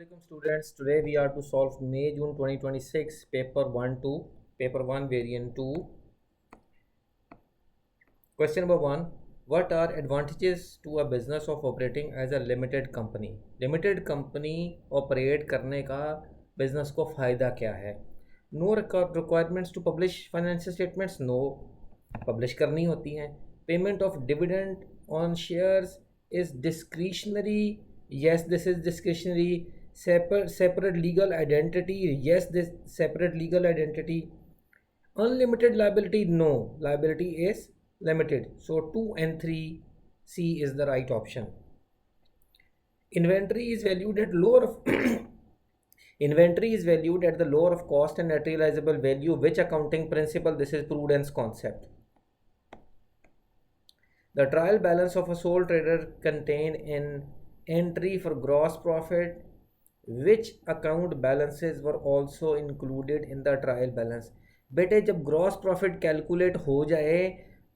Assalamualaikum students. Today we are to solve May June 2026 paper 1 2 paper 1 variant 2. Question number 1. What are advantages to a business of operating as a limited company? Limited company operate करने का business को फ़ायदा क्या है? No requirements to publish financial statements. No, publish करनी होती हैं. Payment of dividend on shares is discretionary. Yes, this is discretionary. Separate legal identity. Yes, this separate legal identity. Unlimited liability. No, liability is limited. So 2 and 3 C is the right option. Inventory is valued at lower of inventory is valued at the lower of cost and net realizable value. Which accounting principle? This is prudence concept. The trial balance of a sole trader contain an entry for gross profit. Which account balances were also included in the trial balance? बेटे जब gross profit calculate हो जाए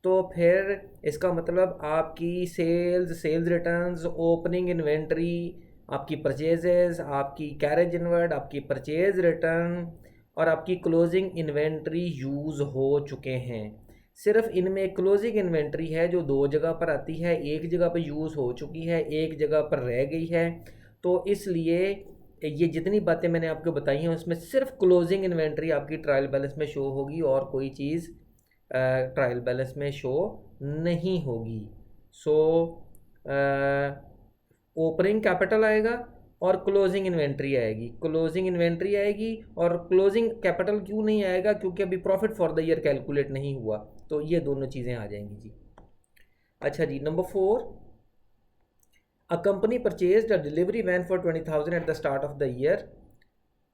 तो फिर इसका मतलब आपकी sales returns, opening inventory, आपकी परचेजेस, आपकी कैरेज इनवर्ड, आपकी परचेज रिटर्न और आपकी क्लोजिंग इन्वेंट्री यूज़ हो चुके हैं. सिर्फ इनमें क्लोजिंग इन्वेंट्री है जो दो जगह पर आती है, एक जगह पर यूज़ हो चुकी है, एक जगह पर रह गई है. तो इसलिए ये जितनी बातें मैंने आपको बताई हैं उसमें सिर्फ क्लोजिंग इन्वेंट्री आपकी ट्रायल बैलेंस में शो होगी और कोई चीज़ ट्रायल बैलेंस में शो नहीं होगी. सो ओपनिंग कैपिटल आएगा और क्लोजिंग इन्वेंट्री आएगी. क्लोजिंग इन्वेंट्री आएगी और क्लोजिंग कैपिटल क्यों नहीं आएगा? क्योंकि अभी profit for the year calculate नहीं हुआ. तो ये दोनों चीज़ें आ जाएंगी जी. अच्छा जी, number 4. A company purchased a delivery van for 20,000 at the start of the year.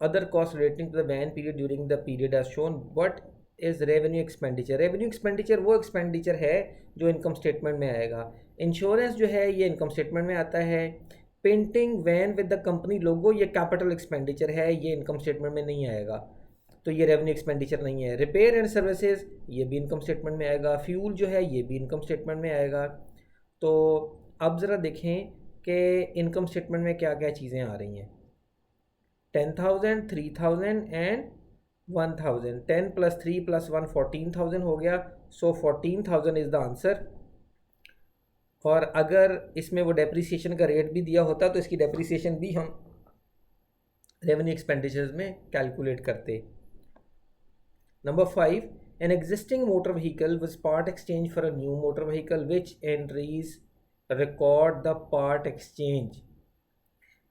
Other costs relating to the van period during the period as shown. What is revenue expenditure? Revenue expenditure वो expenditure है जो income statement में आएगा. Insurance जो है ये income statement में आता है. Painting van with the company logo ये कैपिटल एक्सपेंडिचर है, ये इनकम स्टेटमेंट में नहीं आएगा, तो ये रेवेन्यू एक्सपेंडिचर नहीं है. रिपेयर एंड सर्विसेज ये भी इनकम स्टेटमेंट में आएगा. फ्यूल जो है ये भी इनकम स्टेटमेंट में आएगा. तो अब ज़रा देखें कि इनकम स्टेटमेंट में क्या क्या चीज़ें आ रही हैं. 10,000, 3,000 एंड 1,000. 10 + 3 + 1 14,000 हो गया. सो 14,000 इज़ द आंसर. और अगर इसमें वो डेप्रीसिएशन का रेट भी दिया होता तो इसकी डेप्रीसिएशन भी हम रेवेन्यू एक्सपेंडिचर्स में कैलकुलेट करते. Number 5. An existing motor vehicle was part exchange for a new motor vehicle. Which entries record the part exchange?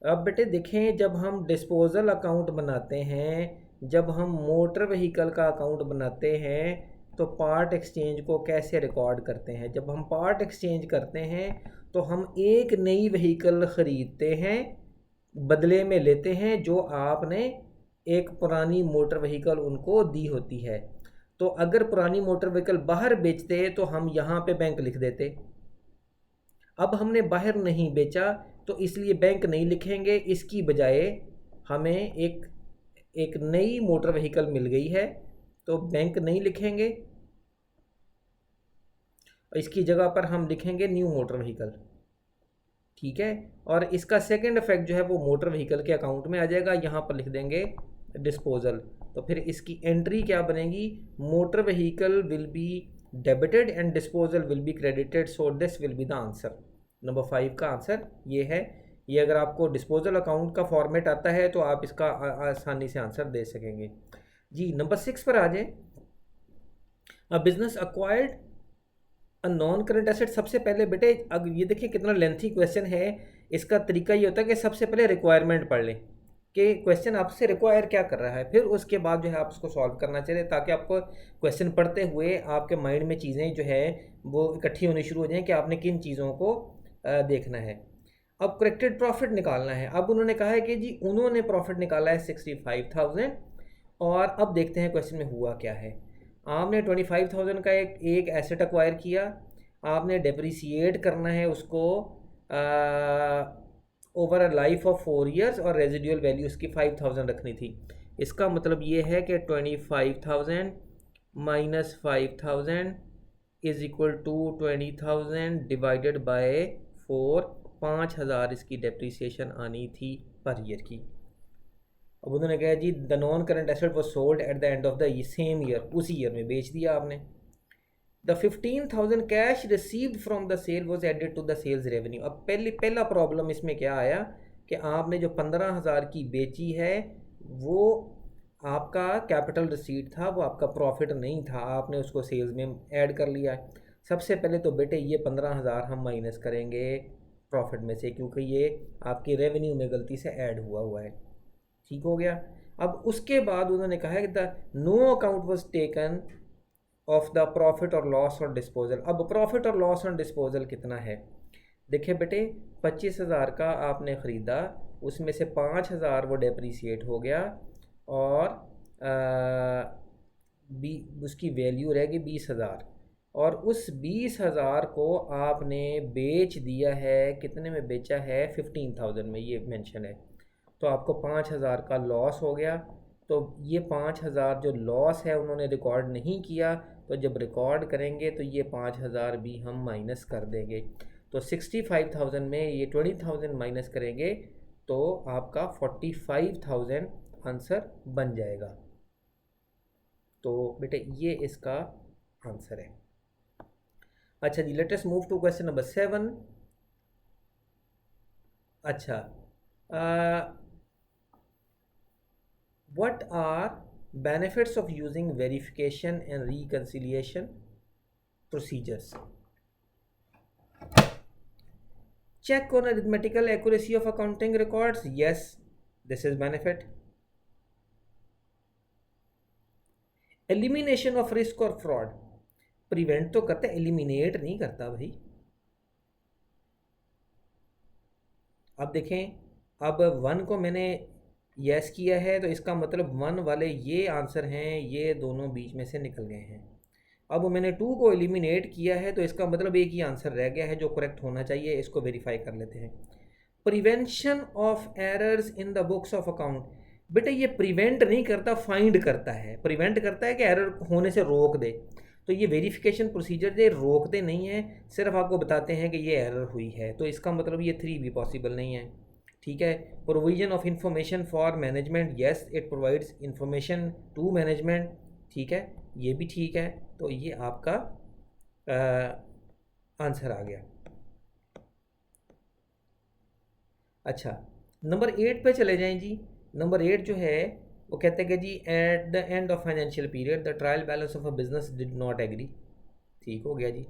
अब बेटे देखें, जब हम डिस्पोजल अकाउंट बनाते हैं, जब हम मोटर व्हीकल का अकाउंट बनाते हैं तो पार्ट एक्सचेंज को कैसे रिकॉर्ड करते हैं? जब हम पार्ट एक्सचेंज करते हैं तो हम एक नई व्हीकल ख़रीदते हैं, बदले में लेते हैं जो आपने एक पुरानी मोटर व्हीकल उनको दी होती है. तो अगर पुरानी मोटर व्हीकल बाहर बेचते तो हम यहाँ पे बैंक लिख देते. अब हमने बाहर नहीं बेचा तो इसलिए बैंक नहीं लिखेंगे, इसकी बजाय हमें एक नई मोटर व्हीकल मिल गई है तो बैंक नहीं लिखेंगे, इसकी जगह पर हम लिखेंगे न्यू मोटर व्हीकल. ठीक है. और इसका सेकंड इफेक्ट जो है वो मोटर व्हीकल के अकाउंट में आ जाएगा. यहाँ पर लिख देंगे डिस्पोजल. तो फिर इसकी एंट्री क्या बनेगी? Motor vehicle will be debited and disposal will be credited. So this will B the answer. Number 5 का आंसर ये है. ये अगर आपको डिस्पोजल अकाउंट का फॉर्मेट आता है तो आप इसका आसानी से आंसर दे सकेंगे जी. नंबर 6 पर आ जाए. A business acquired a non current asset. सबसे पहले बेटे अब ये देखिए कितना लेंथी क्वेश्चन है. इसका तरीका ये होता है कि सबसे पहले रिक्वायरमेंट पढ़ लें कि क्वेश्चन आपसे रिक्वायर क्या कर रहा है, फिर उसके बाद जो है आप उसको सॉल्व करना चाहिए, ताकि आपको क्वेश्चन पढ़ते हुए आपके माइंड में चीज़ें जो है वो इकट्ठी होनी शुरू हो जाएं कि आपने किन चीज़ों को देखना है. अब करेक्टेड प्रॉफिट निकालना है. अब उन्होंने कहा है कि जी उन्होंने प्रॉफिट निकाला है 65,000. और अब देखते हैं क्वेश्चन में हुआ क्या है. आपने 25,000 का एक एसेट अक्वायर किया, आपने डेप्रिसिएट करना है उसको over a life of 4 years और रेजिडुअल वैल्यू उसकी 5,000 रखनी थी. इसका मतलब ये है कि 25,000 - 5,000 is equal to 20,000 divided by 4. 5,000 इसकी डेप्रिसिएशन आनी थी. पर ईयर की। अब उन्होंने कहा जी the non current asset was sold at the end of the same year, उसी ईयर में बेच दिया आपने। The 15,000 cash received from the sale was added to the sales revenue. अब पहला प्रॉब्लम इसमें क्या आया कि आपने जो 15,000 की बेची है वो आपका कैपिटल रिसीट था, वो आपका प्रॉफिट नहीं था, आपने उसको सेल्स में ऐड कर लिया। सबसे पहले तो बेटे ये 15,000 हम माइनस करेंगे प्रॉफिट में से, क्योंकि ये आपके रेवेन्यू में गलती से ऐड हुआ है। ठीक हो गया। अब उसके बाद उन्होंने कहा है कि the no account was taken off the profit और लॉस ऑन डिस्पोजल। अब प्रॉफिट और लॉस ऑन डिस्पोजल कितना है? देखिए बेटे 25,000 का आपने ख़रीदा, उसमें से 5,000 वो डेप्रीशिएट हो गया और उसकी वैल्यू रहेगी 20,000, और उस 20,000 को आपने बेच दिया है, कितने में बेचा है? 15,000 में, ये मेंशन है। तो आपको 5,000 का लॉस हो गया। तो ये 5,000 जो लॉस है उन्होंने रिकॉर्ड नहीं किया, तो जब रिकॉर्ड करेंगे तो ये 5,000 भी हम माइनस कर देंगे। तो 65,000 में ये 20,000 माइनस करेंगे तो आपका 45,000 आंसर बन जाएगा। तो बेटे ये इसका आंसर है। अच्छा जी, let us move to question number 7। अच्छा, what are benefits of using verification and reconciliation procedures? Check on arithmetical accuracy of accounting records. Yes, this is benefit. Elimination of risk or fraud. Prevent तो करता है, eliminate नहीं करता भाई। अब देखें, अब 1 को मैंने यस किया है तो इसका मतलब 1 वाले ये आंसर हैं, ये दोनों बीच में से निकल गए हैं। अब मैंने 2 को एलिमिनेट किया है तो इसका मतलब एक ही आंसर रह गया है जो करेक्ट होना चाहिए। इसको वेरीफाई कर लेते हैं। Prevention of errors in the books of account. बेटा ये प्रिवेंट नहीं करता, फाइंड करता है। प्रिवेंट करता है कि एरर होने से रोक दे, तो ये वेरिफिकेशन प्रोसीजर ये रोकते नहीं है, सिर्फ आपको बताते हैं कि ये एरर हुई है। तो इसका मतलब ये 3 भी पॉसिबल नहीं है। ठीक है। Provision of information for management, yes it provides information to management. ठीक है, ये भी ठीक है। तो ये आपका आंसर आ गया। अच्छा, नंबर 8 पे चले जाएं जी। नंबर 8 जो है वो कहते हैं कि जी at the end of financial period the trial balance of a business did not agree. ठीक हो गया जी।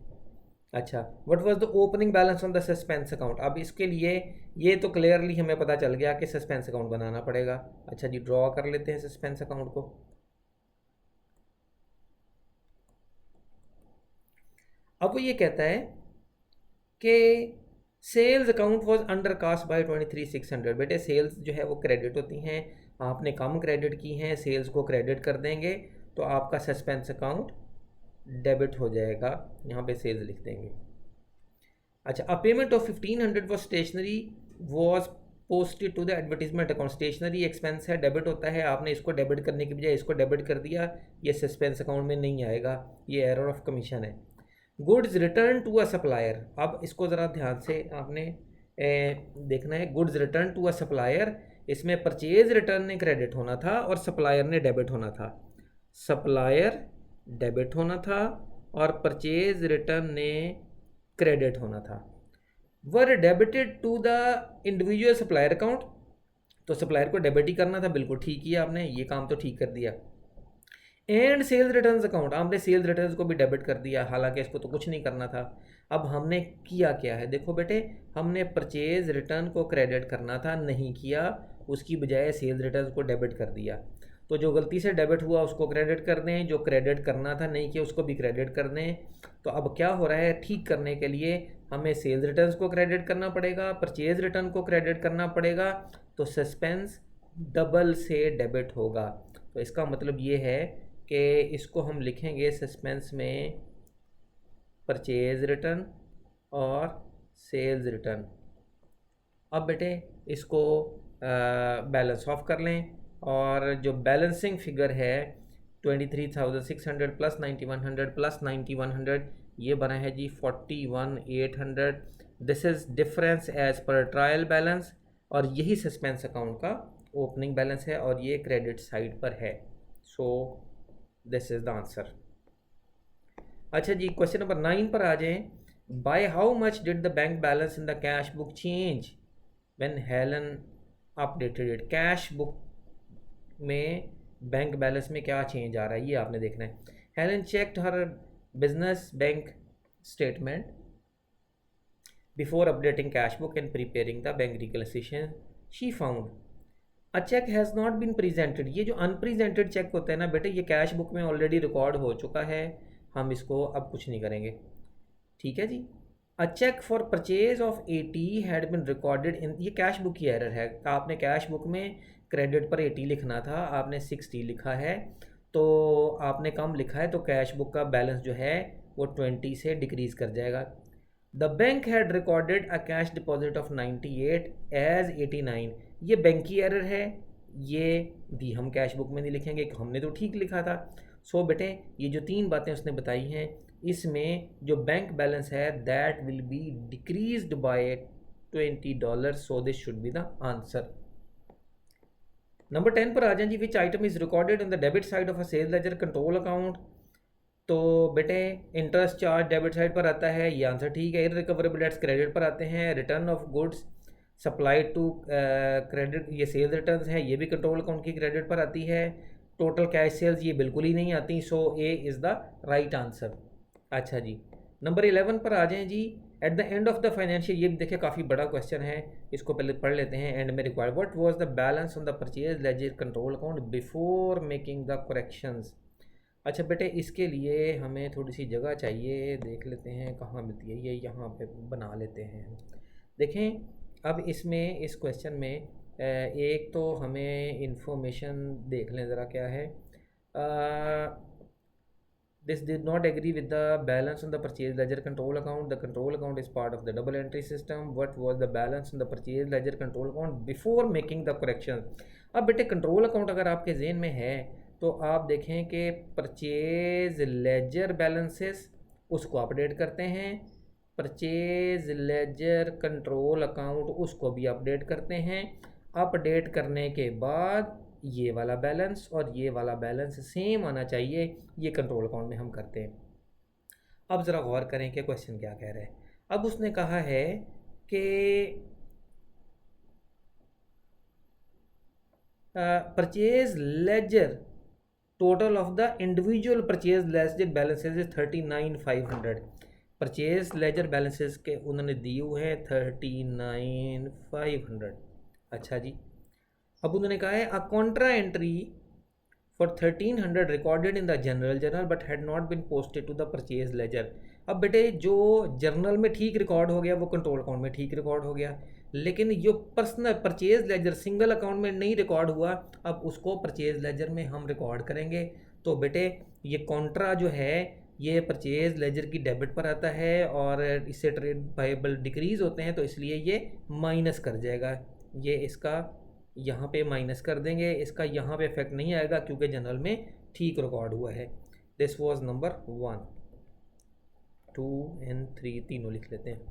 अच्छा, what was the opening balance on the suspense account. अब इसके लिए ये तो क्लियरली हमें पता चल गया कि सस्पेंस अकाउंट बनाना पड़ेगा। अच्छा जी, ड्रॉ कर लेते हैं सस्पेंस अकाउंट को। अब वो ये कहता है कि sales account was under cast by 23,600। बेटे सेल्स जो है वो क्रेडिट होती हैं, आपने कम क्रेडिट की हैं, सेल्स को क्रेडिट कर देंगे तो आपका सस्पेंस अकाउंट डेबिट हो जाएगा। यहाँ पे सेल्स लिख देंगे। अच्छा, a payment of 1,500 for stationery was posted to the advertisement account. Stationery expense है, डेबिट होता है, आपने इसको डेबिट करने की बजाय इसको डेबिट कर दिया, ये सस्पेंस अकाउंट में नहीं आएगा, ये एरर ऑफ कमीशन है। Goods return to a supplier. अब इसको ज़रा ध्यान से आपने देखना है। Goods return to a supplier, इसमें परचेज रिटर्न ने क्रेडिट होना था और सप्लायर ने डेबिट होना था। सप्लायर डेबिट होना था और परचेज रिटर्न ने क्रेडिट होना था। Were debited to the individual supplier account, तो सप्लायर को डेबिट ही करना था, बिल्कुल ठीक किया आपने, ये काम तो ठीक कर दिया। एंड सेल्स रिटर्न्स अकाउंट, आपने सेल्स रिटर्न्स को भी डेबिट कर दिया, हालांकि इसको तो कुछ नहीं करना था। अब हमने किया क्या है, देखो बेटे, हमने परचेज रिटर्न को क्रेडिट करना था, नहीं किया, उसकी बजाय सेल्स रिटर्न्स को डेबिट कर दिया। तो जो गलती से डेबिट हुआ उसको क्रेडिट कर दें, जो क्रेडिट करना था नहीं किया उसको भी क्रेडिट कर दें। तो अब क्या हो रहा है, ठीक करने के लिए हमें सेल्स रिटर्न्स को क्रेडिट करना पड़ेगा, परचेज रिटर्न को क्रेडिट करना पड़ेगा, तो सस्पेंस डबल से डेबिट होगा। तो इसका मतलब ये है कि इसको हम लिखेंगे सस्पेंस में परचेज रिटर्न और सेल्स रिटर्न। अब बेटे इसको बैलेंस ऑफ कर लें और जो बैलेंसिंग फिगर है 23,600 प्लस 9100 प्लस 9100 ये बना है जी 41,800। This is difference as per trial balance और यही सस्पेंस अकाउंट का ओपनिंग बैलेंस है और ये क्रेडिट साइड पर है। So this is the answer. अच्छा जी, क्वेश्चन नंबर 9 पर आ जाएं। By how much did the bank balance in the cash book change when Helen updated it. Cash book में बैंक बैलेंस में क्या चेंज आ रहा है ये आपने देखना है। Helen checked her business bank statement before updating cash book and preparing the bank reconciliation. She found a cheque has not been presented. ये जो अनप्रेजेंटेड चेक होता है ना बेटे, ये कैश बुक में ऑलरेडी रिकॉर्ड हो चुका है, हम इसको अब कुछ नहीं करेंगे। ठीक है जी। A cheque for purchase of 80 had been recorded in, ये कैश बुक की एरर है। आपने कैश बुक में क्रेडिट पर 80 लिखना था, आपने 60 लिखा है, तो आपने कम लिखा है, तो कैश बुक का बैलेंस जो है वो 20 से डिक्रीज़ कर जाएगा। The bank had recorded a cash deposit of 98 as 89। ये बैंक की एरर है, ये भी हम कैश बुक में नहीं लिखेंगे, हमने तो ठीक लिखा था। सो बेटे ये जो 3 बातें उसने बताई हैं, इसमें जो बैंक बैलेंस है that will be decreased by $20। So this should be the answer. Number 10 पर आ जाए जी। Which item is recorded in the debit side of a sales ledger control account. तो बेटे इंटरेस्ट चार्ज डेबिट साइड पर आता है, ये आंसर ठीक है। इररिकवरेबल डेट्स क्रेडिट पर आते हैं। Return of goods supplied to credit, ये सेल्स रिटर्न्स हैं, ये भी कंट्रोल अकाउंट की क्रेडिट पर आती है। टोटल कैश सेल्स ये बिल्कुल ही नहीं आती। So A is the right answer. अच्छा जी, नंबर 11 पर आ जाएं जी। At the end of the financial, ये देखिए काफ़ी बड़ा क्वेश्चन है, इसको पहले पढ़ लेते हैं। एंड में required what was the balance on the purchase laser control account before making the corrections. अच्छा बेटे इसके लिए हमें थोड़ी सी जगह चाहिए, देख लेते हैं कहाँ मिलती है, ये यहाँ पे बना लेते हैं। देखें अब इसमें इस क्वेश्चन में एक तो हमें इंफॉर्मेशन देख लें ज़रा क्या है। This did not agree with the balance on the purchase ledger control account. The control account is part of the double entry system. What was the balance on the purchase ledger control account before making the corrections? अब बेटे control account अगर आपके जेन में है तो आप देखें कि परचेज लेजर बैलेंसेस उसको अपडेट करते हैं, परचेज लेजर कंट्रोल अकाउंट उसको भी अपडेट करते हैं। अपडेट करने के बाद ये वाला बैलेंस और ये वाला बैलेंस सेम आना चाहिए, ये कंट्रोल अकाउंट में हम करते हैं। अब ज़रा गौर करें कि क्वेश्चन क्या कह रहा है। अब उसने कहा है कि purchase laser total of the individual purchase laser balances is 39,500। Purchase laser balances के उन्होंने दिए हुए हैं 39,500। अच्छा जी, अब उन्होंने कहा है a contra entry for 1300 recorded in the general journal but had not been posted to the purchase ledger. अब बेटे जो जर्नल में ठीक रिकॉर्ड हो गया वो कंट्रोल अकाउंट में ठीक रिकॉर्ड हो गया, लेकिन जो personal purchase laser single account में नहीं रिकॉर्ड हुआ, अब उसको परचेज लेजर में हम रिकॉर्ड करेंगे। तो बेटे ये कॉन्ट्रा जो है ये परचेज लेजर की डेबिट पर आता है और इससे ट्रेड पेएबल डिक्रीज़ होते हैं, तो इसलिए ये माइनस कर जाएगा। ये इसका यहाँ पे माइनस कर देंगे, इसका यहाँ पे इफेक्ट नहीं आएगा क्योंकि जनरल में ठीक रिकॉर्ड हुआ है। दिस वाज नंबर 1, 2 एंड 3 तीनों लिख लेते हैं।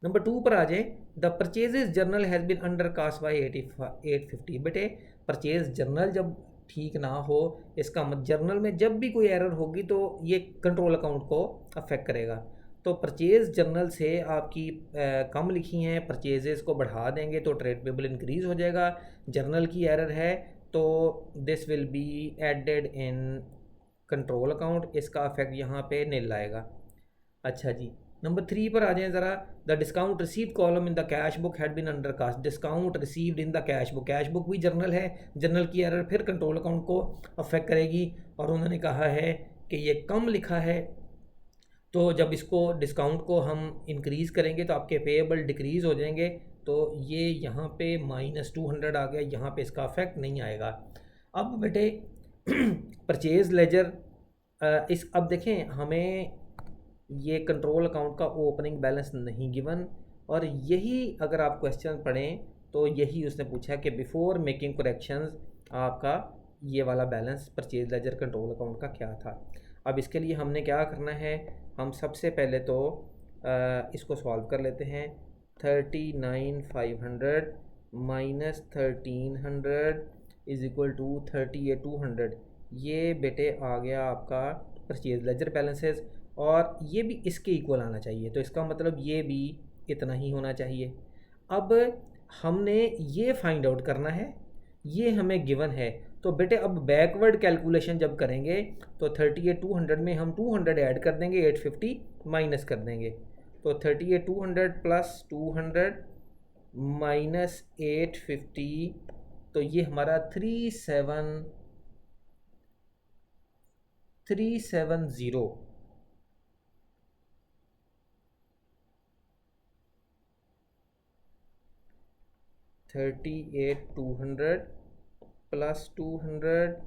नंबर 2 पर आ जाए। The purchases journal has been under cast by 850। बेटे परचेज जर्नल जब ठीक ना हो, इसका मतलब जर्नल में जब भी कोई एरर होगी तो ये कंट्रोल अकाउंट को अफेक्ट करेगा। तो परचेज जर्नल से आपकी कम लिखी हैं, परचेजेस को बढ़ा देंगे तो ट्रेड पेबल इंक्रीज़ हो जाएगा। जर्नल की एरर है तो this will be added in control account, इसका अफेक्ट यहाँ पे नील आएगा। अच्छा जी, नंबर 3 पर आ जाएं ज़रा। The discount received column in the cash book had been under cast. Discount received in the cash book, cash book भी जर्नल है, जर्नल की एरर फिर कंट्रोल अकाउंट को अफेक्ट करेगी और उन्होंने कहा है कि ये कम लिखा है, तो जब इसको डिस्काउंट को हम इंक्रीज़ करेंगे तो आपके पेएबल डिक्रीज़ हो जाएंगे। तो ये यहाँ पे -200 आ गया, यहाँ पे इसका अफेक्ट नहीं आएगा। अब बेटे परचेज लेजर इस अब देखें हमें ये कंट्रोल अकाउंट का ओपनिंग बैलेंस नहीं गिवन, और यही अगर आप क्वेश्चन पढ़ें तो यही उसने पूछा कि बिफोर मेकिंग करेक्शंस आपका ये वाला balance purchase laser control account का क्या था। अब इसके लिए हमने क्या करना है, हम सबसे पहले तो इसको सॉल्व कर लेते हैं। 39,500 माइनस 1,300 इज इक्वल टू 38,200। ये बेटे आ गया आपका परचेज लेजर बैलेंसेस, और ये भी इसके इक्वल आना चाहिए, तो इसका मतलब ये भी इतना ही होना चाहिए। अब हमने ये फाइंड आउट करना है, ये हमें गिवन है, तो बेटे अब बैकवर्ड कैलकुलेशन जब करेंगे तो 38,200 में हम 200 ऐड कर देंगे, 850 माइनस कर देंगे, तो 38,200 प्लस 200 माइनस 850, तो ये हमारा 3,730 38,200 प्लस 200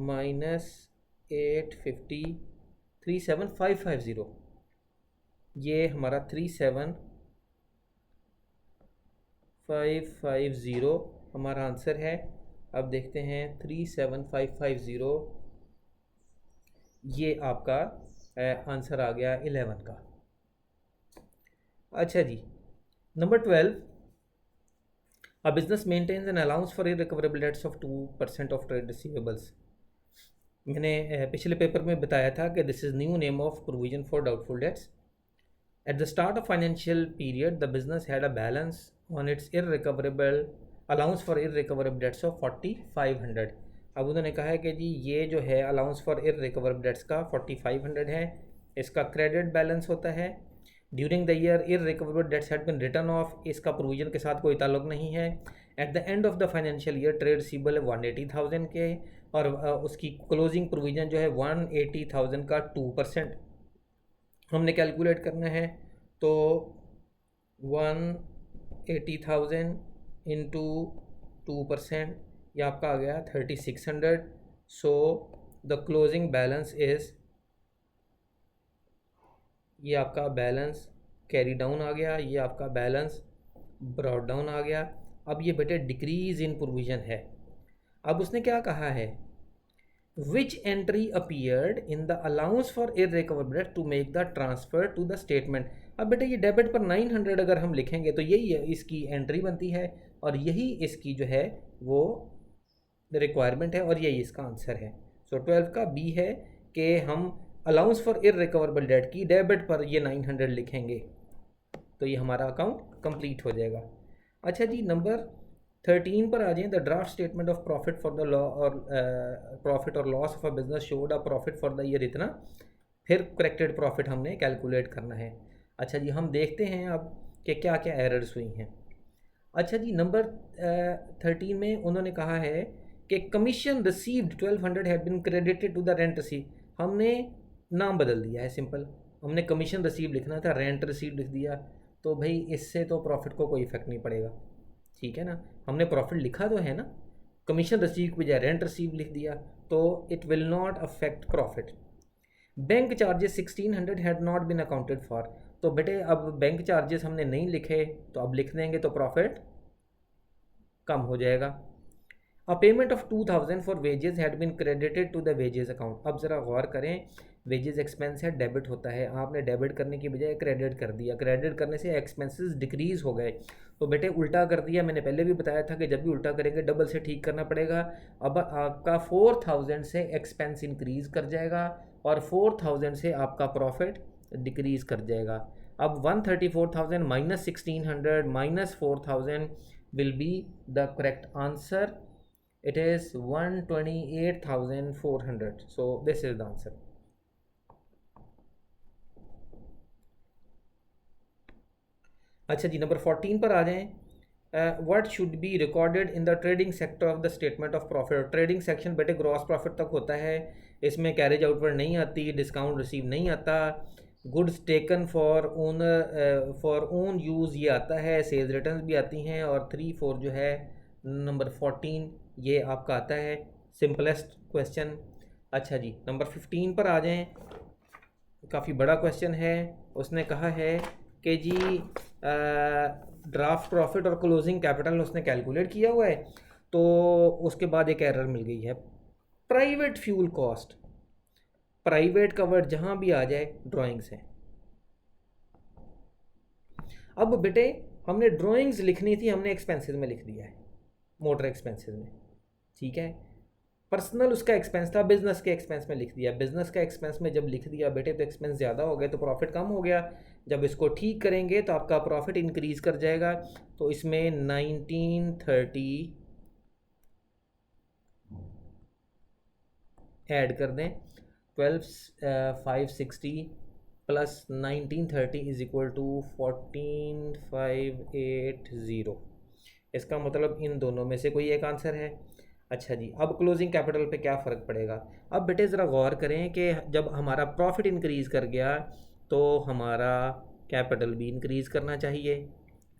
माइनस 850 3,7,550, ये हमारा 3,7,550 हमारा आंसर है। अब देखते हैं 3,7,550, ये आपका आंसर आ गया 11 का। अच्छा जी, number 12, A business maintains an allowance for irrecoverable debts of 2% of trade receivables। मैंने पिछले पेपर में बताया था कि this is new name of provision for doubtful debts. At the start of financial period the business had a balance on its irrecoverable allowance for irrecoverable debts of 4,500। अब उन्होंने कहा है कि जी ये जो है अलाउंस फॉर इररिकवरेबल डेट्स का 4,500 है, इसका क्रेडिट बैलेंस होता है। During the year irrecoverable debts had been written off, इसका प्रोविजन के साथ कोई ताल्लुक नहीं है। At the end of the financial year trade receivable 180,000 के, और उसकी क्लोजिंग प्रोविजन जो है 180,000 का 2% हमने कैलकुलेट करना है, तो 180,000 इंटू 2%, ये आपका आ गया 3,600। So the closing balance is, ये आपका बैलेंस कैरी डाउन आ गया, ये आपका बैलेंस ब्रॉड डाउन आ गया। अब ये बेटे डिक्रीज इन प्रोविजन है। अब उसने क्या कहा है, which entry appeared in the allowance for irrecoverable debt to make the transfer to the statement. अब बेटे ये डेबिट पर 900 अगर हम लिखेंगे तो यही इसकी एंट्री बनती है, और यही इसकी जो है वो रिक्वायरमेंट है, और यही इसका आंसर है। सो 12 का बी है कि हम अलाउंस फॉर इररिकवरेबल डेट की डेबिट पर ये 900 लिखेंगे, तो ये हमारा अकाउंट कंप्लीट हो जाएगा। अच्छा जी, नंबर 13 पर आ जाएं। The draft statement of profit for the law और प्रॉफिट और loss of a business showed a profit for the year इतना, फिर करेक्टेड प्रॉफिट हमने कैलकुलेट करना है। अच्छा जी, हम देखते हैं अब कि क्या क्या एरर्स हुई हैं। अच्छा जी, नंबर 13 में उन्होंने कहा है कि commission received 1,200 had been credited to the rent receive. हमने नाम बदल दिया है, सिंपल, हमने कमीशन रिसीव लिखना था, रेंट रिसीव लिख दिया, तो भाई इससे तो प्रॉफिट को कोई इफेक्ट नहीं पड़ेगा, ठीक है ना। हमने प्रॉफिट लिखा तो है ना, कमीशन रिसीव की बजाय रेंट रिसीव लिख दिया, तो it will not affect profit. Bank charges 1,600 had not been accounted for, तो बेटे अब बैंक चार्जेस हमने नहीं लिखे, तो अब लिख देंगे तो प्रॉफिट कम हो जाएगा। A payment of 2,000 for wages had been credited to the wages account. अब ज़रा गौर करें, वेजेस एक्सपेंस है, डेबिट होता है, आपने डेबिट करने की बजाय क्रेडिट कर दिया, क्रेडिट करने से एक्सपेंसेस डिक्रीज़ हो गए, तो बेटे उल्टा कर दिया। मैंने पहले भी बताया था कि जब भी उल्टा करेंगे डबल से ठीक करना पड़ेगा। अब आपका 4,000 से एक्सपेंस इंक्रीज़ कर जाएगा, और 4,000 से आपका प्रॉफिट डिक्रीज़ कर जाएगा। अब 134,000 minus 1,600 minus 4,000 will be the correct answer. It is 128,400. So this is the answer. अच्छा जी, नंबर 14 पर आ जाएं। What should be recorded in the trading sector of the statement of profit. Trading section बेटे gross profit तक होता है, इसमें कैरेज आउटवर्ड नहीं आती, डिस्काउंट रिसीव नहीं आता, goods taken for own use ये आता है, सेल्स रिटर्न्स भी आती हैं, और 3, 4 जो है नंबर 14 ये आपका आता है, सिंपलेस्ट क्वेश्चन। अच्छा जी, नंबर 15 पर आ जाएं। काफ़ी बड़ा क्वेश्चन है। उसने कहा है कि जी ड्राफ्ट प्रॉफिट और क्लोजिंग कैपिटल उसने कैलकुलेट किया हुआ है, तो उसके बाद एक एरर मिल गई है, प्राइवेट फ्यूल कॉस्ट। प्राइवेट का वर्ड जहाँ भी आ जाए ड्राइंग्स है। अब बेटे हमने ड्राइंग्स लिखनी थी, हमने एक्सपेंसेस में लिख दिया है, मोटर एक्सपेंसेस में, ठीक है। पर्सनल उसका एक्सपेंस था, बिजनेस के एक्सपेंस में लिख दिया। बिजनेस का एक्सपेंस में जब लिख दिया बेटे तो एक्सपेंस ज़्यादा हो गए तो प्रॉफिट कम हो गया। जब इसको ठीक करेंगे तो आपका प्रॉफिट इंक्रीज़ कर जाएगा। तो इसमें 1930 ऐड कर दें, 12,560 प्लस 1930 इज इक्वल टू 14,580। इसका मतलब इन दोनों में से कोई एक आंसर है। अच्छा जी, अब क्लोजिंग कैपिटल पे क्या फ़र्क पड़ेगा। अब बेटे ज़रा गौर करें कि जब हमारा प्रॉफिट इंक्रीज़ कर गया तो हमारा कैपिटल भी इंक्रीज़ करना चाहिए,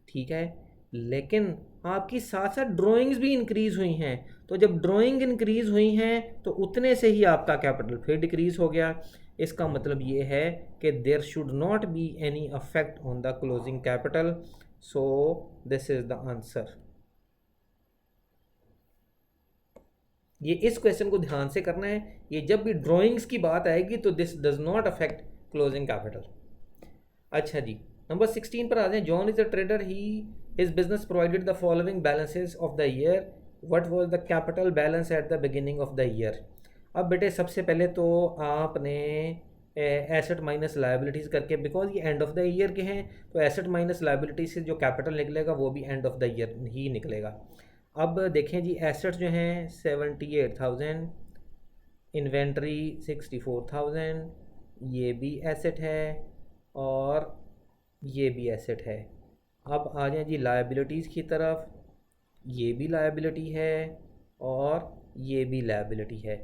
ठीक है। लेकिन आपकी साथ साथ ड्राइंग्स भी इंक्रीज़ हुई हैं, तो जब ड्राइंग इंक्रीज़ हुई हैं तो उतने से ही आपका कैपिटल फिर डिक्रीज़ हो गया। इसका मतलब ये है कि there should not be any affect on the closing capital, so this is the answer. ये इस क्वेश्चन को ध्यान से करना है, ये जब भी ड्राइंग्स की बात आएगी तो this does not affect closing capital. अच्छा जी, नंबर 16 पर आ जाएं। John is a trader, he his business provided the following balances of the year, what was the capital balance at the beginning of the year. अब बेटे सबसे पहले तो आपने एसेट माइनस लायबिलिटीज़ करके, बिकॉज ये एंड ऑफ द ईयर के हैं तो एसेट माइनस लायबिलिटीज से जो कैपिटल निकलेगा वो भी एंड ऑफ द ईयर ही निकलेगा। अब देखें जी, एसेट्स जो हैं 78,000, इन्वेंट्री 64,000, ये भी एसेट है और ये भी एसेट है। अब आ जाए जी लायबिलिटीज़ की तरफ, ये भी लायबिलिटी है और ये भी लायबिलिटी है।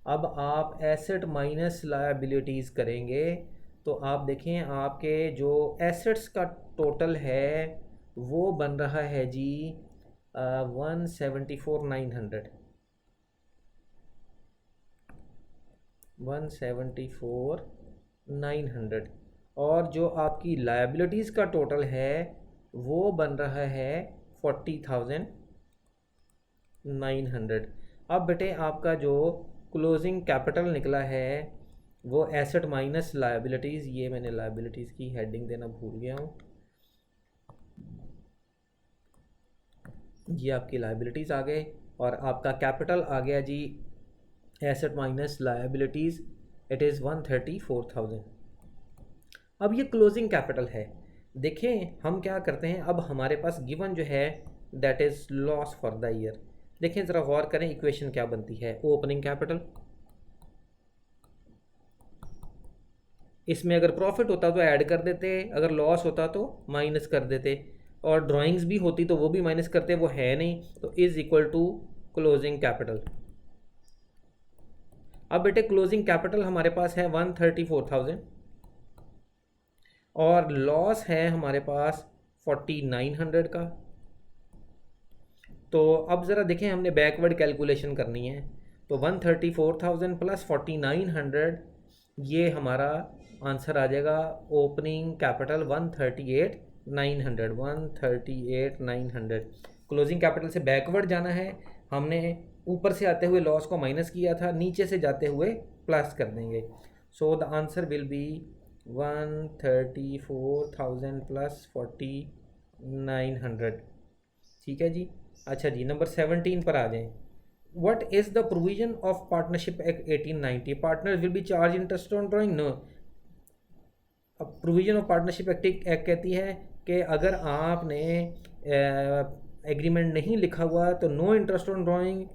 अब आप एसेट माइनस लायबिलिटीज़ करेंगे तो आप देखें आपके जो एसेट्स का टोटल है वो बन रहा है जी 174,900, 174,900, और जो आपकी लायबिलिटीज़ का टोटल है वो बन रहा है 40,900। अब बेटे आपका जो क्लोजिंग कैपिटल निकला है वो एसेट माइनस लायबिलिटीज़, ये मैंने लायबिलिटीज़ की हेडिंग देना भूल गया हूँ, ये आपकी लायबिलिटीज़ आ गए और आपका कैपिटल आ गया जी asset minus liabilities, it is 134,000। अब ये क्लोजिंग कैपिटल है। देखें हम क्या करते हैं, अब हमारे पास गिवन जो है that is loss for the year. देखें ज़रा गौर करें इक्वेशन क्या बनती है। ओपनिंग कैपिटल, इसमें अगर प्रॉफिट होता तो ऐड कर देते, अगर लॉस होता तो माइनस कर देते, और ड्राइंग्स भी होती तो वो भी माइनस करते, वो है नहीं, तो is equal to closing capital. अब बेटे क्लोजिंग कैपिटल हमारे पास है 134,000 और लॉस है हमारे पास 4900 का। तो अब ज़रा देखें हमने बैकवर्ड कैलकुलेशन करनी है, तो 134,000 प्लस 4900, ये हमारा आंसर आ जाएगा ओपनिंग कैपिटल 138,900, 138,900। क्लोजिंग कैपिटल से बैकवर्ड जाना है, हमने ऊपर से आते हुए लॉस को माइनस किया था, नीचे से जाते हुए प्लस कर देंगे। So the answer will be 134,000 plus 4900, ठीक है जी। अच्छा जी, नंबर 17 पर आ जाएं। What is the provision of partnership act 1890, partner will be charge interest on drawing, no. अब प्रोविजन ऑफ पार्टनरशिप एक्ट कहती है कि अगर आपने एग्रीमेंट नहीं लिखा हुआ तो no interest on drawing,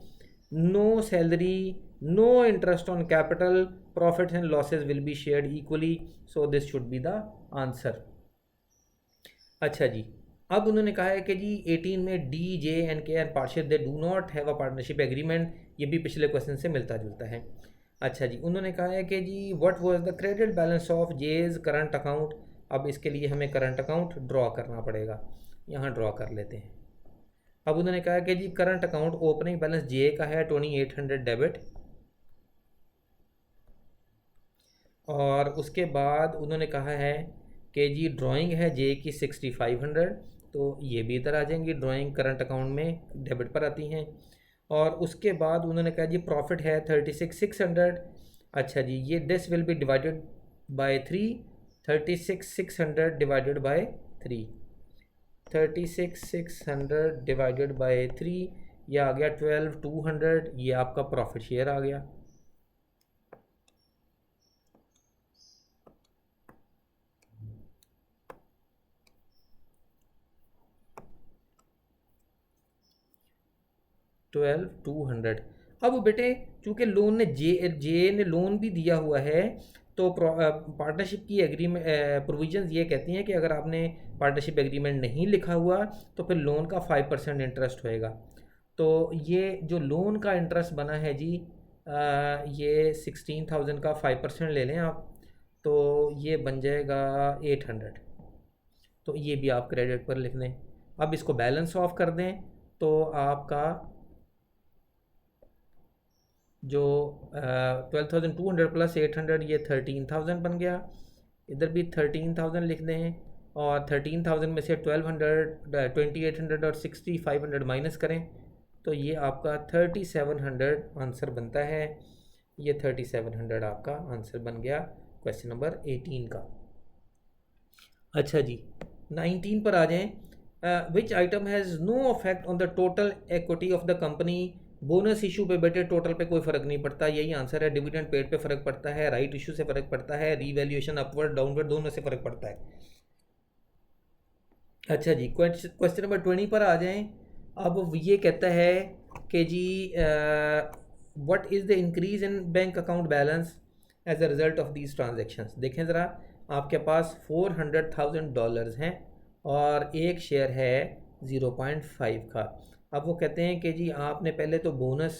no salary, no interest on capital, profits and losses will be shared equally, so this should be the answer. अच्छा जी, अब उन्होंने कहा है कि जी 18 में डी, जे एंड के and partnership they do not have a partnership agreement, ये भी पिछले क्वेश्चन से मिलता जुलता है। अच्छा जी, उन्होंने कहा है कि जी what was the credit balance of J's current account. अब इसके लिए हमें करंट अकाउंट ड्रॉ करना पड़ेगा, यहाँ ड्रॉ कर लेते हैं। अब उन्होंने कहा कि जी करंट अकाउंट ओपनिंग बैलेंस जे का है 2800 डेबिट, और उसके बाद उन्होंने कहा है कि जी ड्राइंग है जे की 6500, तो ये भी इधर आ जाएंगी, ड्राइंग करंट अकाउंट में डेबिट पर आती हैं। और उसके बाद उन्होंने कहा जी प्रॉफिट है 36,600। अच्छा जी, ये this will B divided by 3, 36,600 divided by 3, 36,600 divided by 3, ये आ गया 12,200, ये आपका प्रॉफिट शेयर आ गया। $12,200। अब बेटे चूंकि लोन ने जे ने लोन भी दिया हुआ है, तो पार्टनरशिप की एग्रीमेंट प्रोविजंस ये कहती हैं कि अगर आपने पार्टनरशिप एग्रीमेंट नहीं लिखा हुआ तो फिर लोन का 5% इंटरेस्ट होएगा। तो ये जो लोन का इंटरेस्ट बना है जी, ये 16,000 का 5% ले लें आप, तो ये बन जाएगा 800। तो ये भी आप क्रेडिट पर लिख दें। अब इसको बैलेंस ऑफ कर दें तो आपका जो 12,200 प्लस 800, ये 13,000 बन गया। इधर भी 13,000 लिख दें, और 13,000 में से 1200 2800 और 6500 माइनस करें तो ये आपका 3700 आंसर बनता है। ये 3700 आपका आंसर बन गया क्वेश्चन नंबर 18 का। अच्छा जी, 19 पर आ जाएं। Which item has no affect on the total equity of the company. Bonus issue पे बेटे टोटल पे कोई फ़र्क नहीं पड़ता, यही आंसर है। डिविडेंड पेड पे फ़र्क पड़ता है, राइट इशू से फ़र्क पड़ता है, रीवैल्यूएशन अपवर्ड डाउनवर्ड दोनों से फ़र्क पड़ता है। अच्छा जी, क्वेश्चन नंबर 20 पर आ जाएं। अब ये कहता है कि जी what is the increase in bank account balance as a result of these transactions. देखें ज़रा, आपके पास $400,000 हैं और एक शेयर है 0.5 का। अब वो कहते हैं कि जी आपने पहले तो बोनस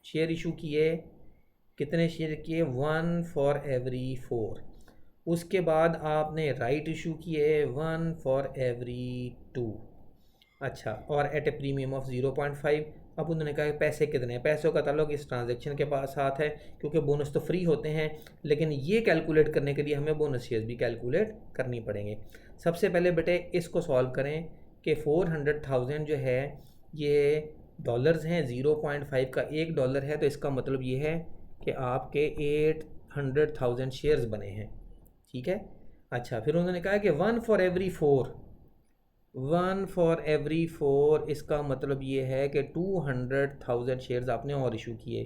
शेयर इशू किए, कितने शेयर किए? 1 फॉर एवरी 4। उसके बाद आपने राइट इशू किए 1 फॉर एवरी 2। अच्छा, और एट ए प्रीमियम ऑफ 0.5। अब उन्होंने कहा कि पैसे कितने हैं। पैसों का ताल्लुक इस ट्रांजैक्शन के पास साथ है, क्योंकि बोनस तो फ्री होते हैं, लेकिन ये कैलकुलेट करने के लिए हमें बोनस शेयर्स भी कैलकुलेट करनी पड़ेंगे। सबसे पहले बेटे इसको सॉल्व करें कि 400,000 जो है ये डॉलर्स हैं, 0.5 का $1 है, तो इसका मतलब ये है कि आपके 800,000 शेयर्स बने हैं। ठीक है। अच्छा, फिर उन्होंने कहा कि 1 फॉर एवरी 4, 1 फॉर एवरी 4, इसका मतलब ये है कि 200,000 शेयर्स आपने और इशू किए।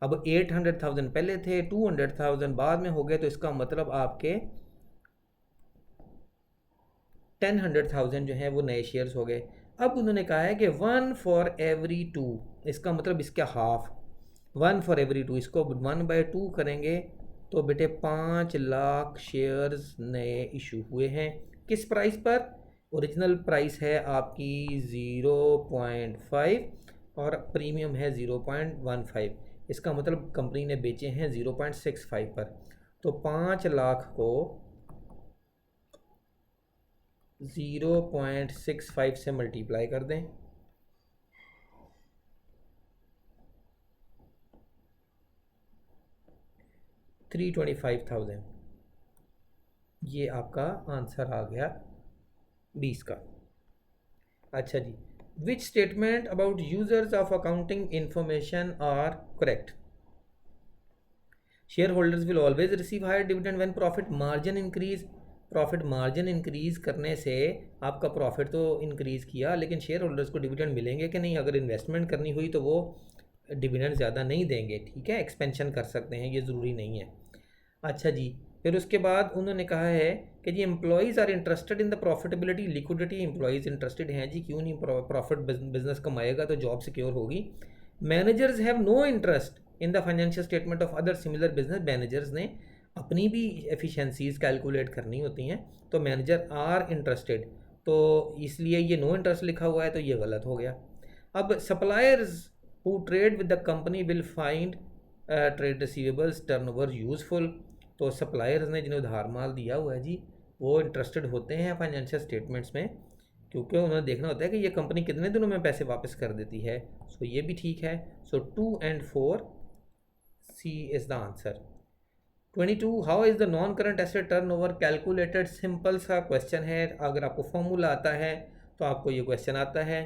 अब 800,000 पहले थे, 200,000 बाद में हो गए, तो इसका मतलब आपके 10,000 जो है वो नए शेयर्स हो गए। अब उन्होंने कहा है कि 1 फॉर एवरी 2, इसका मतलब इसका हाफ। 1 फॉर एवरी 2, इसको 1/2 करेंगे तो बेटे 5 लाख शेयर्स नए इशू हुए हैं। किस प्राइस पर? ओरिजिनल प्राइस है आपकी 0.5 और प्रीमियम है 0.15। इसका मतलब कंपनी ने बेचे हैं 0.65 पर। तो 5 लाख को 0.65 से मल्टीप्लाई कर दें, $325,000। ये आपका आंसर आ गया 20 का। अच्छा जी, which statement about users of accounting information are correct? Share holders will always receive higher dividend when profit margin increase. Profit margin increase करने से आपका प्रॉफिट तो इंक्रीज किया, लेकिन शेयर होल्डर्स को डिविडेंड मिलेंगे कि नहीं? अगर इन्वेस्टमेंट करनी हुई तो वो डिविडेंड ज़्यादा नहीं देंगे। ठीक है, एक्सपेंशन कर सकते हैं, ये ज़रूरी नहीं है। अच्छा जी, फिर उसके बाद उन्होंने कहा है कि जी employees are interested in the profitability liquidity. Employees interested हैं जी, क्यों नहीं? प्रॉफिट बिजनेस कमाएगा तो जॉब सिक्योर होगी। Managers have no interest in the financial statement of other similar business. Managers ने अपनी भी एफिशिएंसीज कैलकुलेट करनी होती हैं, तो मैनेजर आर इंटरेस्टेड, तो इसलिए ये नो इंटरेस्ट लिखा हुआ है, तो ये गलत हो गया। अब suppliers who trade with the company will find trade receivables turnover useful. तो सप्लायर्स ने जिन्हें उधार माल दिया हुआ है जी, वो इंटरेस्टेड होते हैं फाइनेंशियल स्टेटमेंट्स में, क्योंकि उन्हें देखना होता है कि ये कंपनी कितने दिनों में पैसे वापस कर देती है। सो ये भी ठीक है। So 2 and 4 C is the answer. 22, how is the non current asset turnover calculated? Simple सा क्वेश्चन है, अगर आपको फॉर्मूला आता है तो आपको ये क्वेश्चन आता है।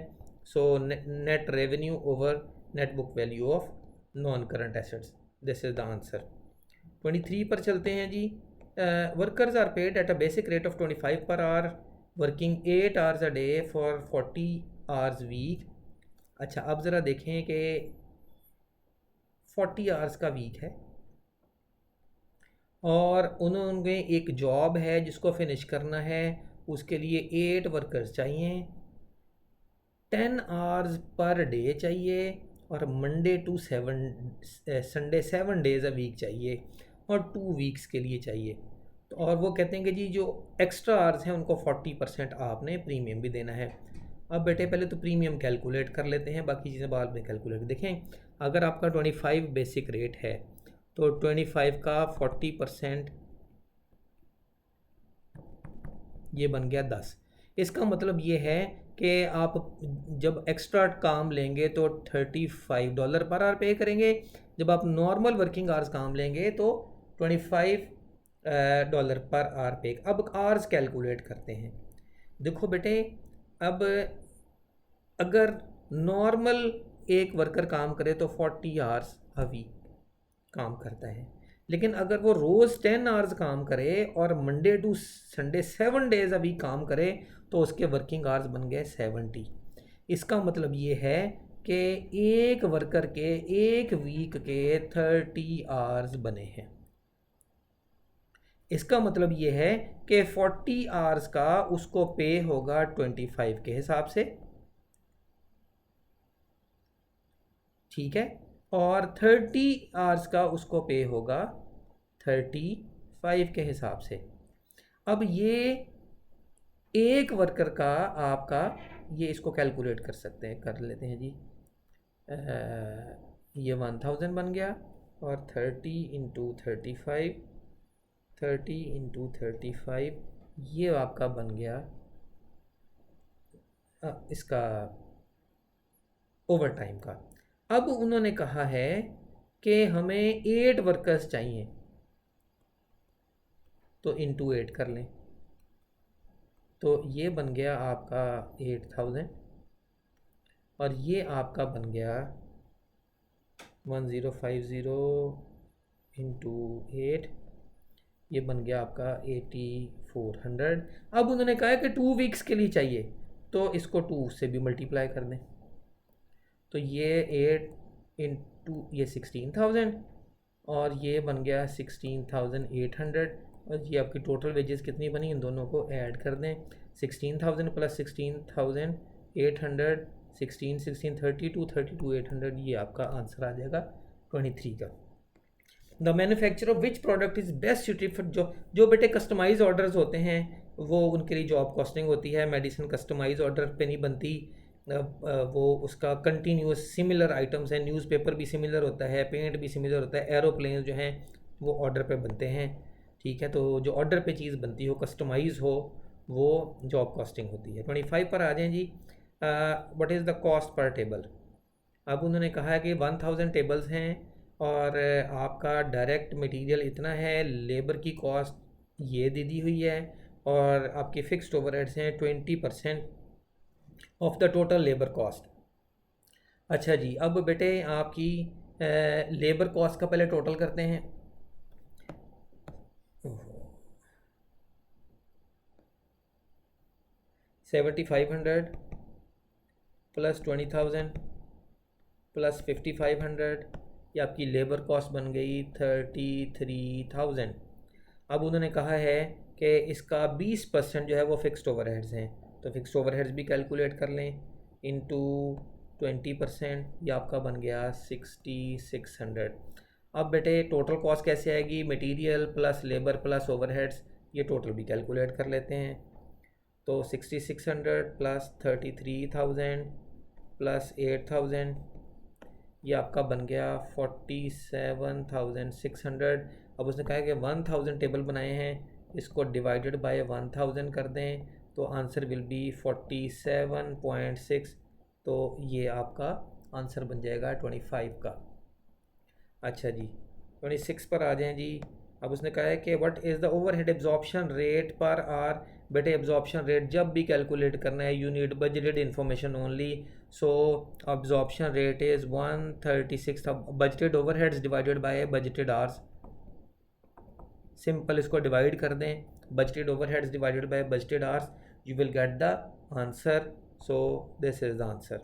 So net revenue over net book value of non current assets, this is the answer. 23 पर चलते हैं जी। Workers are paid at a basic rate of 25 per hour working 8 hours a day for 40 hours week. अच्छा, अब ज़रा देखें कि 40 hours का वीक है और उन्होंने एक जॉब है जिसको फिनिश करना है, उसके लिए 8 वर्कर्स चाहिए, 10 आवर्स पर डे चाहिए और Monday to Sunday 7 days a week चाहिए और 2 वीक्स के लिए चाहिए। तो और वो कहते हैं कि जी जो एक्स्ट्रा आवर्स हैं उनको 40% आपने प्रीमियम भी देना है। अब बेटे पहले तो प्रीमियम कैलकुलेट कर लेते हैं, बाकी चीज़ें बाद में कैलकुलेट। देखें, अगर आपका 25 बेसिक रेट है तो 25 का 40% ये बन गया 10। इसका मतलब ये है कि आप जब एक्स्ट्रा काम लेंगे तो $35 पर आवर पे करेंगे, जब आप नॉर्मल वर्किंग आवर्स काम लेंगे तो $25 पर आवर पे। अब आवर्स कैलकुलेट करते हैं। देखो बेटे, अब अगर नॉर्मल एक वर्कर काम करे तो 40 आवर्स अ वीक काम करता है, लेकिन अगर वो रोज़ 10 आवर्स काम करे और मंडे टू संडे 7 डेज अभी काम करे तो उसके वर्किंग आवर्स बन गए 70। इसका मतलब ये है कि एक वर्कर के एक वीक के 30 आवर्स बने हैं। इसका मतलब ये है कि 40 आवर्स का उसको पे होगा 25 के हिसाब से, ठीक है, और 30 आवर्स का उसको पे होगा 35 के हिसाब से। अब ये एक वर्कर का आपका ये इसको कैलकुलेट कर सकते हैं, कर लेते हैं जी। ये 1000 बन गया और 30 इंटू 35, 30 इंटू 35 ये आपका बन गया इसका ओवर टाइम का। अब उन्होंने कहा है कि हमें 8 वर्कर्स चाहिए, तो इंटू 8 कर लें, तो ये बन गया आपका 8000 और ये आपका बन गया 1050 इंटू 8, ये बन गया आपका 8400। अब उन्होंने कहा है कि 2 वीक्स के लिए चाहिए, तो इसको 2 से भी मल्टीप्लाई कर दें, तो ये 8 इंटू ये 16000 और ये बन गया 16800 और ये आपकी टोटल वेजेस कितनी बनी, इन दोनों को ऐड कर दें। 16000 प्लस 16800, 16 16 32 32 800, ये आपका आंसर आ जाएगा 23 का। The manufacture of which product is best suited for जो बेटे कस्टमाइज ऑर्डर्स होते हैं वो उनके लिए जॉब कॉस्टिंग होती है। मेडिसिन कस्टमाइज ऑर्डर पे नहीं बनती, वो उसका कंटिन्यूस सिमिलर आइटम्स हैं, न्यूज़पेपर भी सिमिलर होता है, पेंट भी सिमिलर होता है, एरोप्लेन जो हैं वो ऑर्डर पे बनते हैं, ठीक है। तो जो ऑर्डर पे चीज़ बनती हो, कस्टमाइज़ हो, वो जॉब कॉस्टिंग होती है। 25 पर आ जाएँ जी। What is the cost per table. अब उन्होंने कहा है कि 1000 टेबल्स हैं और आपका डायरेक्ट मटेरियल इतना है, लेबर की कॉस्ट ये दे दी हुई है और आपके फिक्स्ड ओवरहेड्स हैं 20% of the total labour cost. अच्छा जी, अब बेटे आपकी लेबर कॉस्ट का पहले टोटल करते हैं। 7500 प्लस 20000 प्लस 5500, ये आपकी लेबर कॉस्ट बन गई 33000। अब उन्होंने कहा है कि इसका 20% जो है वो फिक्स्ड ओवरहेड्स हैं, तो फिक्स्ड ओवरहेड्स भी कैलकुलेट कर लें इनटू 20%, ये आपका बन गया 6600। अब बेटे टोटल कॉस्ट कैसे आएगी, material plus labour plus overheads, ये टोटल भी कैलकुलेट कर लेते हैं। तो 6600 प्लस 33000 प्लस 8000, ये आपका बन गया 47600। अब उसने कहा है कि 1000 टेबल बनाए हैं, इसको डिवाइडेड बाय 1000 कर दें तो आंसर विल बी 47.6, तो ये आपका आंसर बन जाएगा 25 का। अच्छा जी, 26 पर आ जाएं जी। अब उसने कहा है कि what is the overhead absorption rate पर आर। बेटे एब्जॉर्प्शन रेट जब भी कैलकुलेट करना है you need budgeted information only. So absorption rate is 136 budgeted overheads divided by budgeted hours. Simple इसको डिवाइड कर दें, budgeted overheads divided by budgeted hours, you will get the answer. So this is the answer.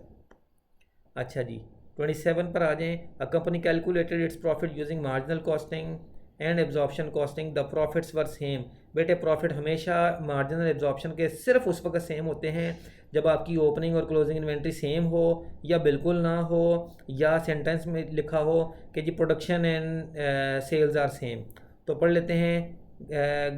अच्छा जी 27 पर आ जाएं. A company calculated its profit using marginal costing and absorption costing, the profits were same. बेटे profit हमेशा marginal absorption के सिर्फ उस वक्त सेम होते हैं जब आपकी ओपनिंग और क्लोजिंग इन्वेंट्री सेम हो या बिल्कुल ना हो, या सेंटेंस में लिखा हो कि जी production and sales are same. तो पढ़ लेते हैं.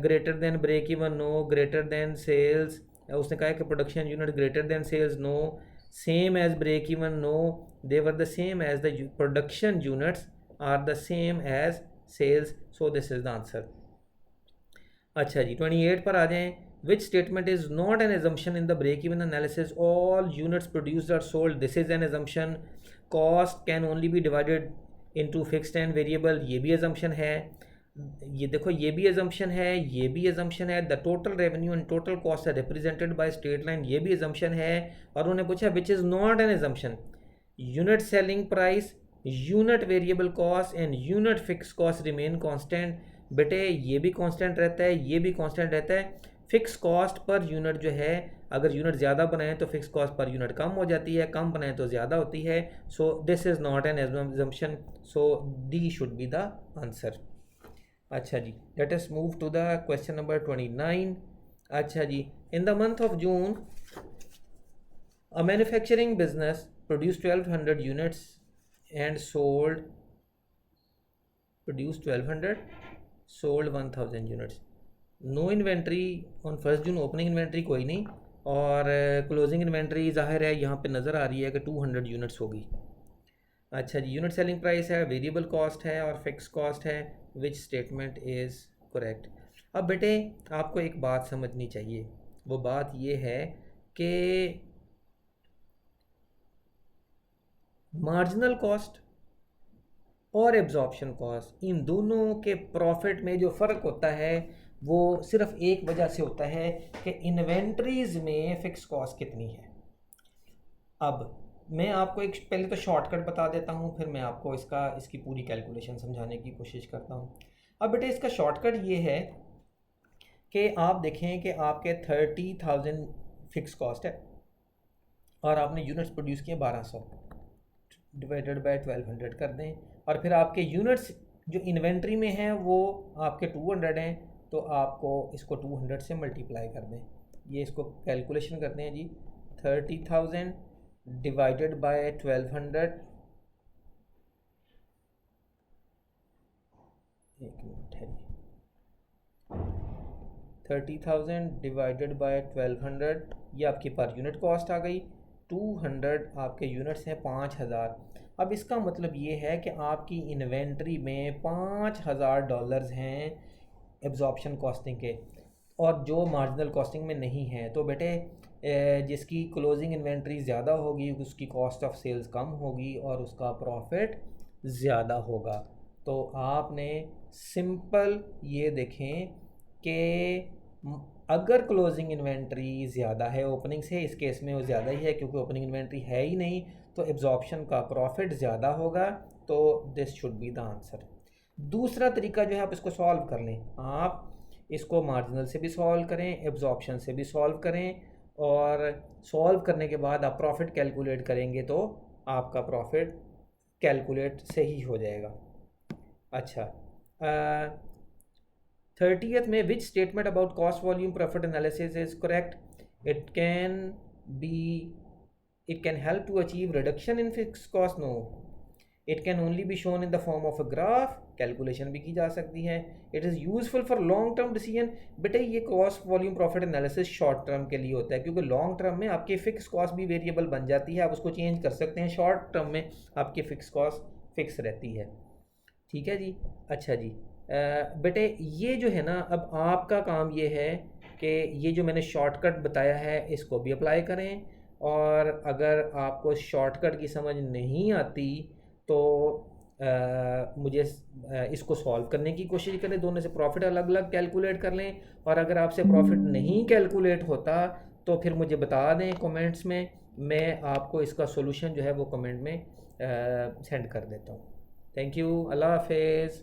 Greater than break even no, greater than sales, उसने कहा है कि production unit greater than sales no, same as break even no, they were the same as the production units are the same as sales. So this is the answer. अच्छा जी 28 पर आ जाएं. which statement is not an assumption in the break even analysis? all units produced are sold. this is an assumption. cost can only be divided into fixed and variable, ये भी assumption है. ये देखो ये भी एजम्पशन है, ये भी एजम्पशन है. The total revenue and total cost है रिप्रेजेंटेड बाय स्ट्रेट लाइन, ये भी एजम्पशन है. और उन्होंने पूछा which is not an assumption. Unit selling price, unit variable cost and unit fix cost remain constant. बेटे ये भी कांस्टेंट रहता है, ये भी कांस्टेंट रहता है. फिक्स कॉस्ट पर यूनिट जो है, अगर यूनिट ज़्यादा बनाएं तो फिक्स कॉस्ट पर यूनिट कम हो जाती है, कम बनाएं तो ज़्यादा होती है. So this is not an assumption. So D should be the answer. अच्छा जी let us move to the question number 29. अच्छा जी in the month of June a manufacturing business produce 1200 units and sold 1000 units. No inventory on 1 June. Opening inventory कोई नहीं, और closing inventory ज़ाहिर है यहाँ पे नज़र आ रही है कि 200 यूनिट्स होगी. अच्छा जी यूनिट सेलिंग प्राइस है, वेरिएबल कॉस्ट है और फिक्स कॉस्ट है. Which statement is correct. अब बेटे आपको एक बात समझनी चाहिए, वो बात ये है कि मार्जिनल कॉस्ट और एब्जॉर्प्शन कॉस्ट, इन दोनों के प्रॉफिट में जो फ़र्क होता है वो सिर्फ एक वजह से होता है कि इन्वेंट्रीज़ में फ़िक्स कॉस्ट कितनी है. अब मैं आपको एक पहले तो शॉर्टकट बता देता हूँ, फिर मैं आपको इसकी पूरी कैलकुलेशन समझाने की कोशिश करता हूँ. अब बेटे इसका शॉर्टकट ये है कि आप देखें कि आपके 30,000 फिक्स कॉस्ट है और आपने यूनिट्स प्रोड्यूस किए 1200 डिवाइडेड बाय 1200 कर दें, और फिर आपके यूनिट्स जो इन्वेंट्री में हैं वो आपके 200 हैं, तो आपको इसको 200 से मल्टीप्लाई कर दें. ये इसको कैलकुलेशन करते हैं जी. 30,000 डिवाइडेड बाय 1200, एक मिनट है, 30,000 डिवाइडेड बाय 1200, ये आपकी पर यूनिट कॉस्ट आ गई. 200 आपके यूनिट्स हैं 5000. अब इसका मतलब ये है कि आपकी इन्वेंट्री में $5000 हैं एब्जॉर्प्शन कॉस्टिंग के, और जो मार्जिनल कॉस्टिंग में नहीं है. तो बेटे जिसकी क्लोजिंग इन्वेंट्री ज़्यादा होगी उसकी कॉस्ट ऑफ सेल्स कम होगी और उसका प्रॉफिट ज़्यादा होगा. तो आपने सिंपल ये देखें कि अगर क्लोजिंग इन्वेंट्री ज़्यादा है ओपनिंग से, इस केस में वो ज़्यादा ही है क्योंकि ओपनिंग इन्वेंट्री है ही नहीं, तो एब्जॉर्प्शन का प्रॉफिट ज़्यादा होगा. तो this should be the answer. दूसरा तरीका जो है आप इसको सॉल्व कर लें, आप इसको मार्जिनल से भी सॉल्व करें, एब्जॉर्प्शन से भी सॉल्व करें, और सॉल्व करने के बाद आप प्रॉफिट कैलकुलेट करेंगे तो आपका प्रॉफिट कैलकुलेट सही हो जाएगा. अच्छा 30th में which statement about cost volume profit analysis is correct. It can help to achieve reduction in fix cost. No, it can only be shown in the form of a graph. Calculation भी की जा सकती है. It is useful for long term decision. बेटे ये cost volume profit analysis short term के लिए होता है, क्योंकि लॉन्ग टर्म में आपकी फ़िक्स कॉस्ट भी वेरिएबल बन जाती है, आप उसको चेंज कर सकते हैं. शॉर्ट टर्म में आपकी फ़िक्स कॉस्ट फिक्स रहती है. ठीक है जी. अच्छा जी बेटे ये जो है ना, अब आपका काम ये है कि ये जो मैंने शॉर्टकट बताया है इसको भी अप्लाई करें, और अगर आपको शॉर्टकट की समझ नहीं आती तो मुझे इसको सॉल्व करने की कोशिश करें. दोनों से प्रॉफिट अलग अलग कैलकुलेट कर लें, और अगर आपसे प्रॉफिट नहीं कैलकुलेट होता तो फिर मुझे बता दें कमेंट्स में, मैं आपको इसका सॉल्यूशन जो है वो कमेंट में सेंड कर देता हूँ. Thank you. अल्लाह हाफिज़.